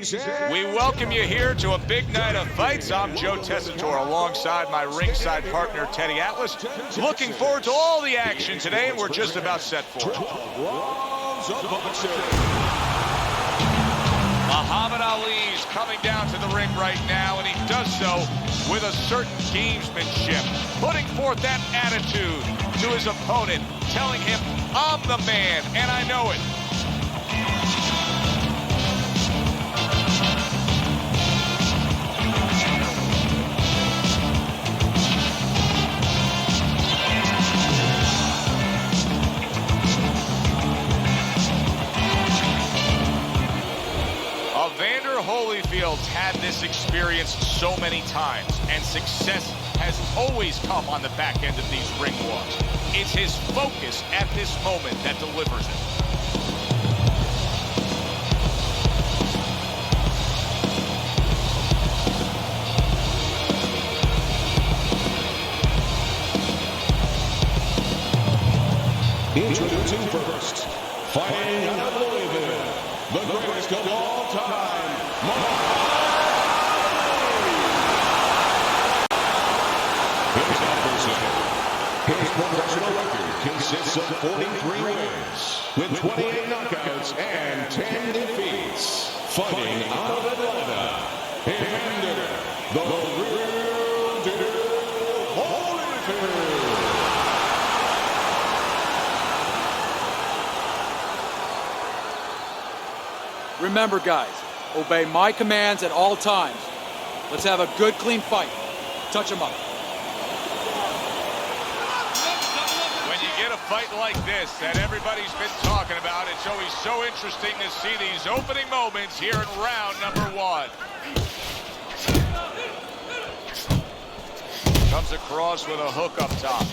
Ladies and We welcome you here to a big night of fights. I'm Joe Tessitore alongside my ringside partner, Teddy Atlas. Looking forward to all the action today, and we're just about set for it. Muhammad Ali is coming down to the ring right now, and he does so with a certain gamesmanship, putting forth that attitude to his opponent, telling him, I'm the man, and I know it. Evander Holyfield's had this experience so many times, and success has always come on the back end of these ring walks. It's his focus at this moment that delivers it. Introducing first, fighting out of Louisville, the greatest of all time, His adversary. His professional record consists of 43 wins, with 28 knockouts and 10 defeats. Fighting out of Atlanta, Evander, the real deal, Holyfield. Remember, guys, obey my commands at all times. Let's have a good, clean fight. Touch him up. When you get a fight like this that everybody's been talking about, it's always so interesting to see these opening moments here in round number one. Comes across with a hook up top.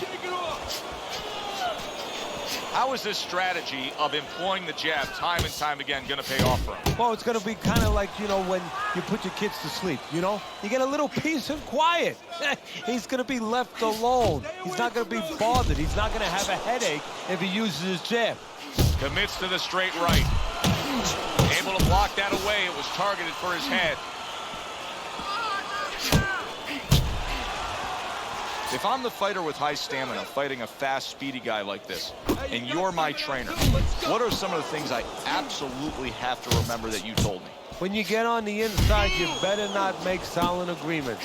How is this strategy of employing the jab time and time again going to pay off for him? Well, it's going to be kind of like, you know, when you put your kids to sleep, you know? You get a little peace and quiet. He's going to be left alone. He's not going to be bothered. He's not going to have a headache if he uses his jab. Commits to the straight right. Able to block that away. It was targeted for his head. If I'm the fighter with high stamina fighting a fast, speedy guy like this, and you're my trainer, what are some of the things I absolutely have to remember that you told me? When you get on the inside, you better not make silent agreements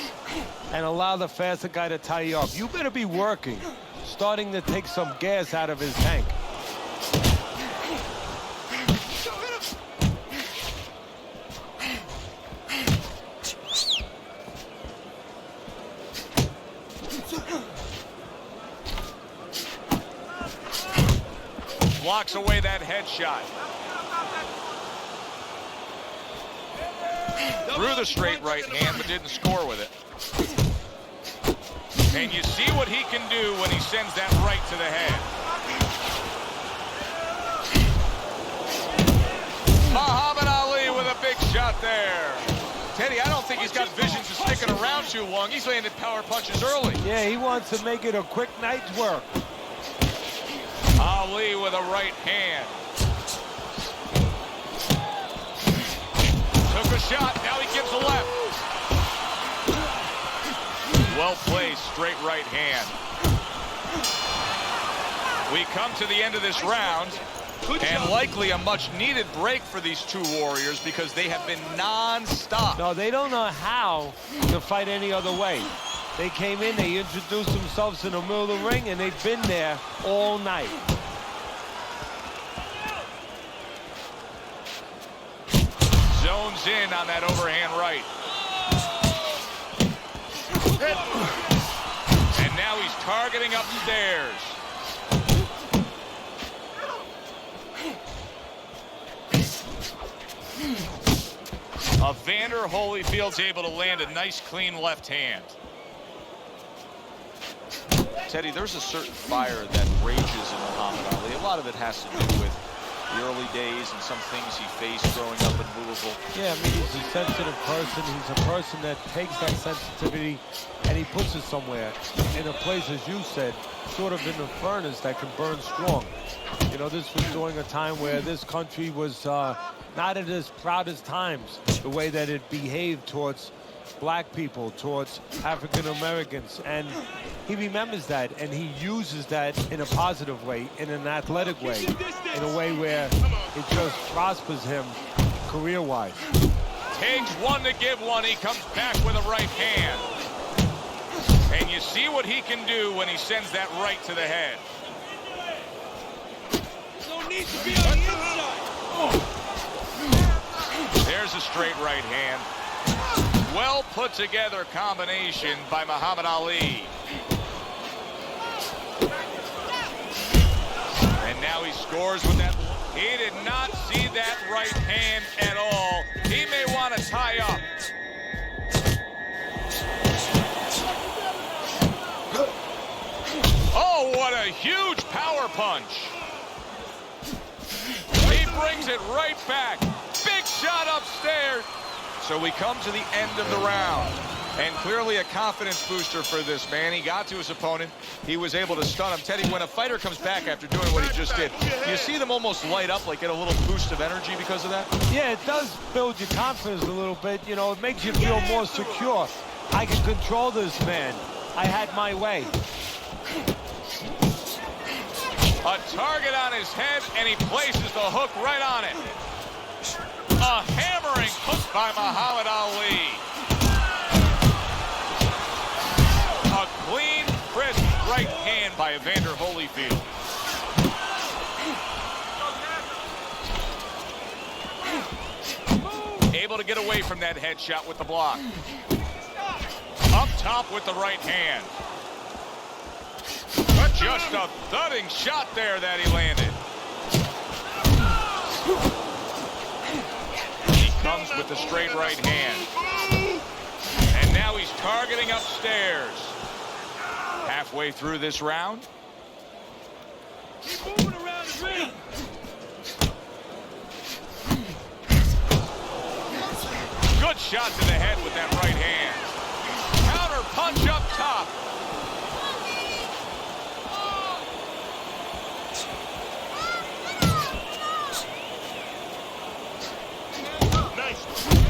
and allow the faster guy to tie you up. You better be working, starting to take some gas out of his tank. Blocks away that headshot. Threw the straight right hand, but didn't score with it. And you see what he can do when he sends that right to the head. Muhammad Ali with a big shot there. Teddy, I don't think he's got visions of sticking around too long. He's landed power punches early. Yeah, he wants to make it a quick night's work. Ali with a right hand. Took a shot, now he gives a left. Well placed, straight right hand. We come to the end of this round, and likely a much needed break for these two warriors because they have been non-stop. No, they don't know how to fight any other way. They came in, they introduced themselves in the middle of the ring, and they've been there all night. Zones in on that overhand right. And now he's targeting upstairs. Evander Holyfield's able to land a nice, clean left hand. Teddy, there's a certain fire that rages in Muhammad Ali. A lot of it has to do with the early days and some things he faced growing up in Louisville. Yeah, I mean, he's a sensitive person. He's a person that takes that sensitivity and he puts it somewhere in a place, as you said, sort of in a furnace that can burn strong. You know, this was during a time where this country was not at its proudest times, the way that it behaved towards black people, towards African Americans, and he remembers that and he uses that in a positive way, in an athletic way, in a way where it just prospers him career-wise. Takes one to give one. He comes back with a right hand. And you see what he can do when he sends that right to the head. No need to be on the inside. There's a straight right hand. Well put together combination by Muhammad Ali. And now he scores with that. He did not see that right hand at all. He may want to tie up. Oh, what a huge power punch. He brings it right back. Big shot upstairs. So we come to the end of the round. And clearly a confidence booster for this man. He got to his opponent. He was able to stun him. Teddy, when a fighter comes back after doing what he just did, you see them almost light up, like get a little boost of energy because of that? Yeah, it does build your confidence a little bit. You know, it makes you feel more secure. I can control this man. I had my way. A target on his head, and he places the hook right on it. A hammering hook by Muhammad Ali. A clean, crisp right hand by Evander Holyfield. Able to get away from that headshot with the block. Up top with the right hand. But just a thudding shot there that he landed. He comes with the straight right hand. And now he's targeting upstairs. Halfway through this round. Keep moving around the ring. Good shot to the head with that right hand. Counter punch up top.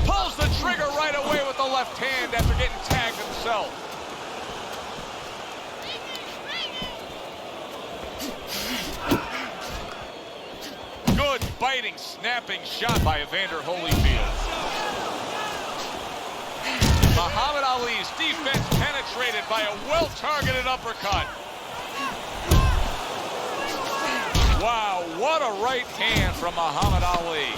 Pulls the trigger right away with the left hand after getting tagged himself. Good biting, snapping shot by Evander Holyfield. Muhammad Ali's defense penetrated by a well-targeted uppercut. Wow, what a right hand from Muhammad Ali.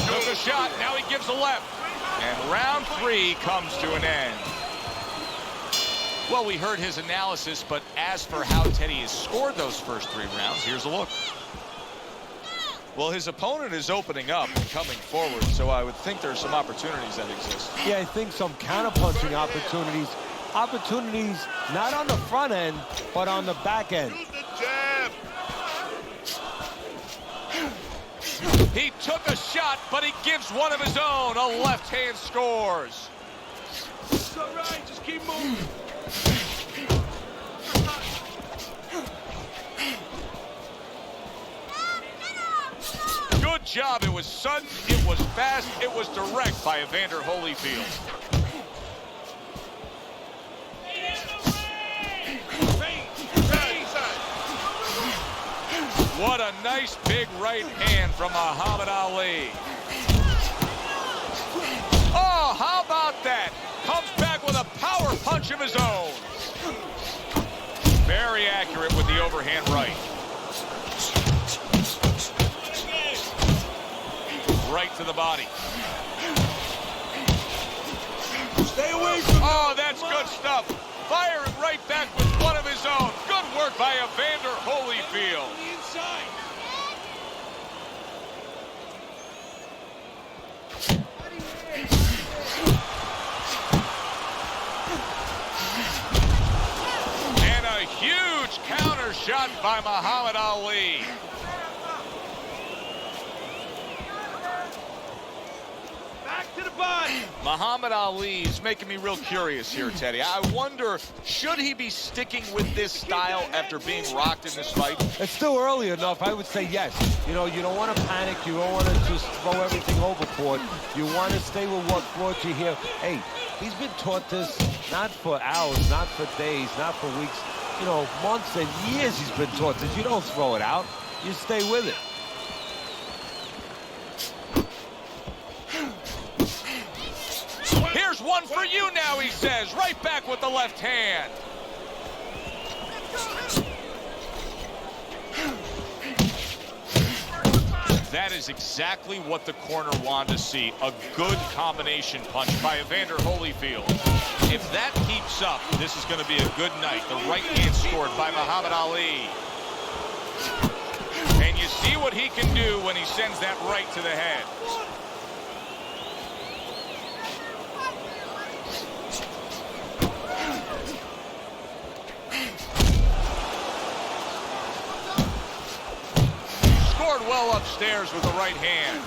Took a shot, now he gives a left. And round 3 comes to an end. Well, we heard his analysis, but as for how Teddy has scored those first 3 rounds, here's a look. Well, his opponent is opening up and coming forward, so I would think there's some opportunities that exist. Yeah, I think some counterpunching opportunities. Opportunities not on the front end, but on the back end. He took a shot, but he gives one of his own. A left hand scores. It's all right, just keep moving. Good job. It was sudden, it was fast, it was direct by Evander Holyfield. What a nice big right hand from Muhammad Ali. Oh, how about that? Comes back with a power punch of his own. Very accurate with the overhand right. Right to the body. Stay away from Oh, that's good stuff. Firing right back with one of his own. Good work by Evander Holyfield. on the inside. shot by Muhammad Ali. Back to the body. Muhammad Ali is making me real curious here, Teddy. I wonder, should he be sticking with this style after being rocked in this fight? It's still early enough. I would say yes. You know, you don't want to panic. You don't want to just throw everything overboard. You want to stay with what brought you here. Hey, he's been taught this not for hours, not for days, not for weeks. You know, months and years he's been taught this. You don't throw it out. You stay with it. Here's one for you now, he says. Right back with the left hand. That is exactly what the corner wanted to see. A good combination punch by Evander Holyfield. If that keeps up, this is going to be a good night. The right hand scored by Muhammad Ali. And you see what he can do when he sends that right to the head. Scored well upstairs with the right hand.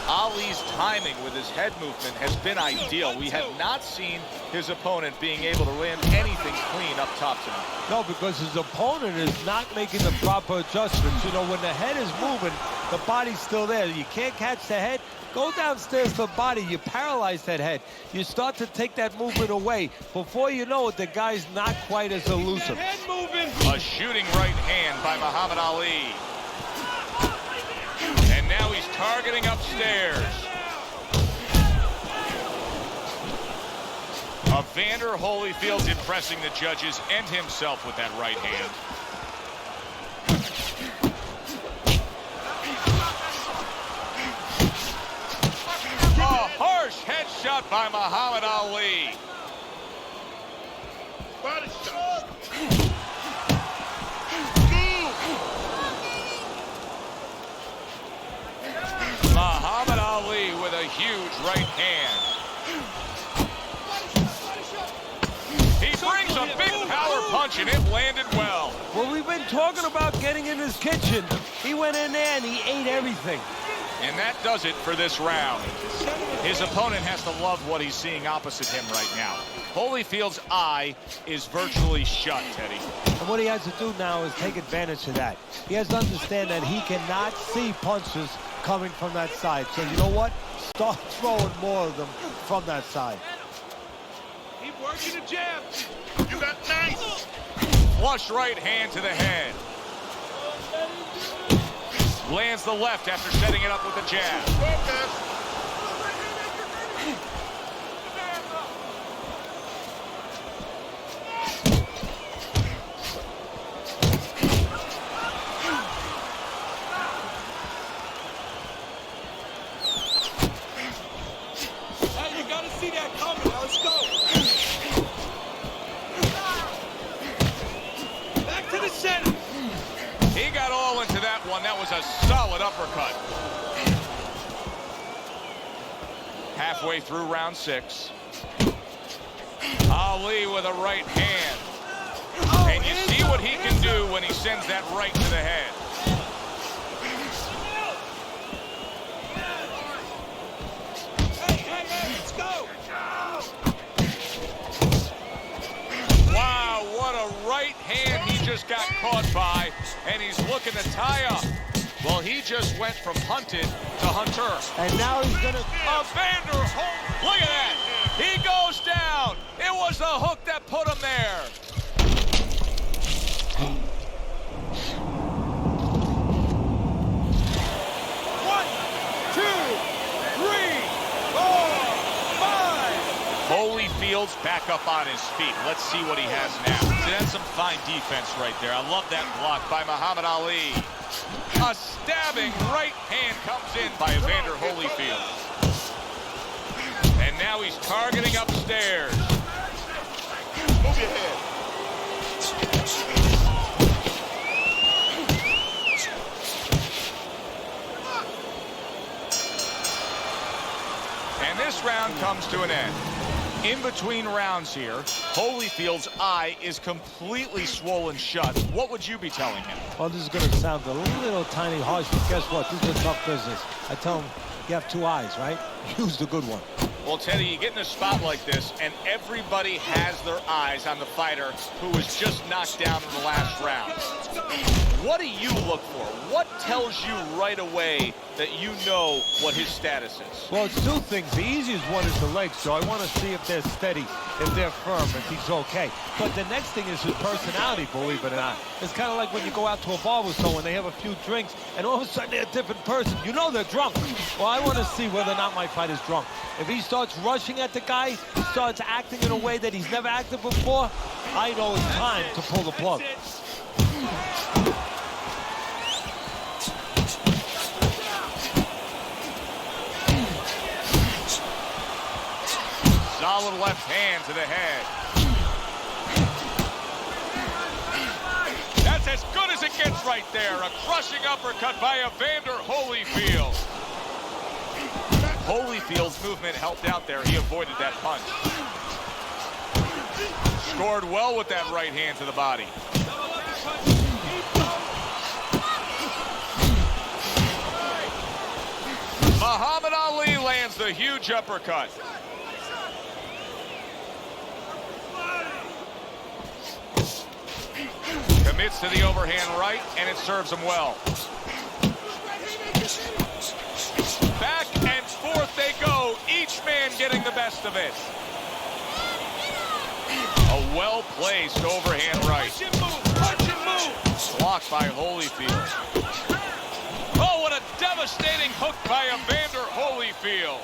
Ali's timing with his head movement has been ideal. We have not seen his opponent being able to land anything clean up top tonight. No, because his opponent is not making the proper adjustments. You know, when the head is moving, the body's still there. You can't catch the head. Go downstairs to the body. You paralyze that head. You start to take that movement away. Before you know it, the guy's not quite as elusive. Head moving. A shooting right hand by Muhammad Ali. And now he's targeting upstairs. Evander Holyfield impressing the judges and himself with that right hand. A harsh headshot by Muhammad Ali. Body shot. Muhammad Ali with a huge right hand. He brings a big power punch and it landed well. Well, we've been talking about getting in his kitchen. He went in there and he ate everything. And that does it for this round. His opponent has to love what he's seeing opposite him right now. Holyfield's eye is virtually shut, Teddy. And what he has to do now is take advantage of that. He has to understand that he cannot see punches coming from that side. So you know what? Start throwing more of them from that side. Keep working the jab. You got nice. Flush right hand to the head. Lands the left after setting it up with a jab. Focus. Hey, you gotta see that coming. Now let's go. Back to the center. He got all into that one. That was a solid uppercut. Halfway through round 6. Ali with a right hand. And you see what he can do when he sends that right to the head. Hey, let's go. Wow, what a right hand he just got caught by. And he's looking to tie up. Well, he just went from hunted to hunter. And now he's going to... Evander Holyfield, look at that. He goes down. It was the hook that put him there. One, two, three, four, five. Holyfield's back up on his feet. Let's see what he has now. See, that's some fine defense right there. I love that block by Muhammad Ali. A stabbing right hand comes in by Evander Holyfield. And now he's targeting upstairs. Move your head. And this round comes to an end. In between rounds here, Holyfield's eye is completely swollen shut. What would you be telling him? Well, this is going to sound a little tiny harsh, but guess what? This is a tough business. I tell him, you have two eyes, right? Use the good one. Well, Teddy, you get in a spot like this, and everybody has their eyes on the fighter who was just knocked down in the last round. What do you look for? What tells you right away that you know what his status is? Well, it's two things. The easiest one is the legs, so I want to see if they're steady, if they're firm, if he's okay. But the next thing is his personality, believe it or not. It's kind of like when you go out to a bar with someone, they have a few drinks, and all of a sudden they're a different person. You know they're drunk. Well, I want to see whether or not my fighter's drunk. If he starts rushing at the guy, starts acting in a way that he's never acted before, I know it's time to pull the plug. Solid left hand to the head. That's as good as it gets right there. A crushing uppercut by Evander Holyfield. Holyfield's movement helped out there. He avoided that punch. Scored well with that right hand to the body. Muhammad Ali lands the huge uppercut. Commits to the overhand right, and it serves him well. Back and forth they go, each man getting the best of it. A well-placed overhand right. Blocked by Holyfield. Oh, what a devastating hook by Evander Holyfield.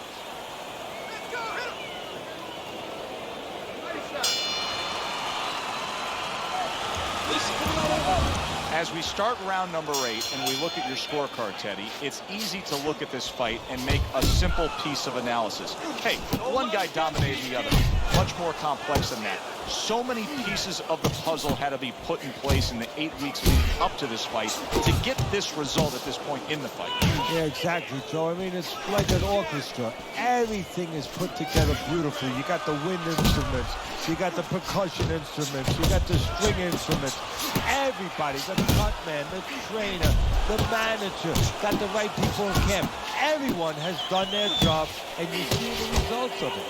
As we start round number 8 and we look at your scorecard, Teddy, it's easy to look at this fight and make a simple piece of analysis. Hey, one guy dominated the other. Much more complex than that. So many pieces of the puzzle had to be put in place in the 8 weeks leading up to this fight to get this result at this point in the fight. Yeah, exactly, Joe. I mean, it's like an orchestra. Everything is put together beautifully. You got the wind instruments. You got the percussion instruments. You got the string instruments. Everybody, the cut man, the trainer, the manager, got the right people in camp. Everyone has done their job, and you see the results of it.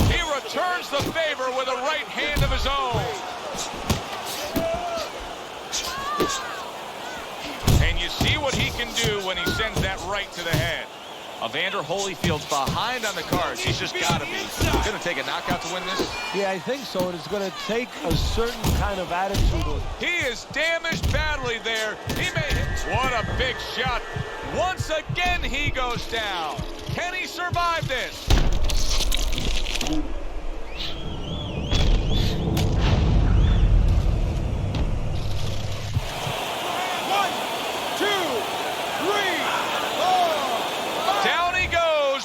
He returns the favor with a right hand of his own. And you see what he can do when he sends that right to the head. Evander Holyfield's behind on the cards. He's just got to be. He's going to take a knockout to win this? Yeah, I think so. And it's going to take a certain kind of attitude. He is damaged badly there. He made it. What a big shot. Once again, he goes down. Can he survive this?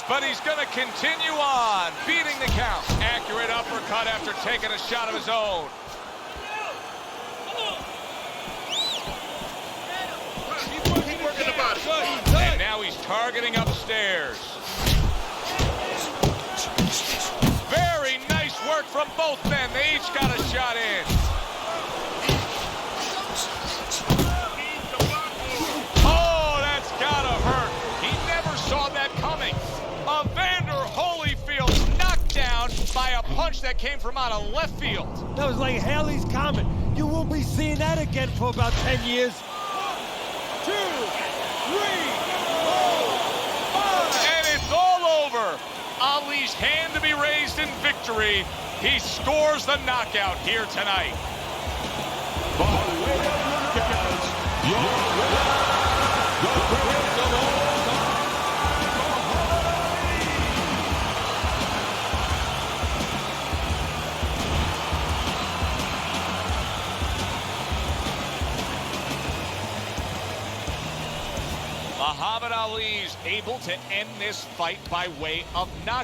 But he's going to continue on, beating the count. Accurate uppercut after taking a shot of his own. Keep working the body. And now he's targeting upstairs. Very nice work from both men. They each got a shot in. Oh, that's gotta hurt. He never saw that coming. Evander Holyfield knocked down by a punch that came from out of left field. That was like Haley's Comet. You won't be seeing that again for about 10 years. 1, 2, 3, 4, 5. And it's all over. Ali's hand to be raised in victory. He scores the knockout here tonight. By way of knockouts, your winner, the greatest of all time. Muhammad Ali is able to end this fight by way of knockout.